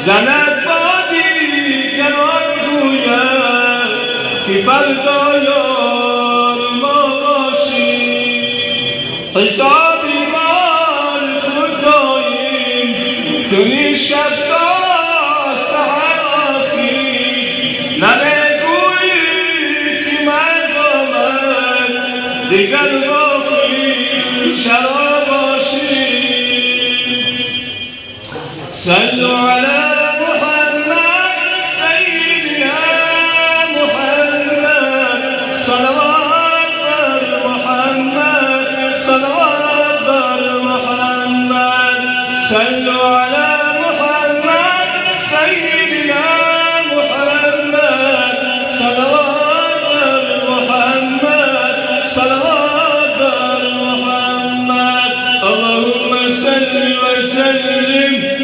زند بادی کنار گوید که فردا یار ما باشی حسابی مال خود داریم کنی شب تا سحر آخیر ننگویی که من آمد دیگر باقی شراب باشی صلوا على محمد سيدنا محمد صلوات بر محمد صلوات بر محمد صلوا على محمد سيدنا محمد صلوات بر محمد صلوات بر محمد اللهم صل وسلم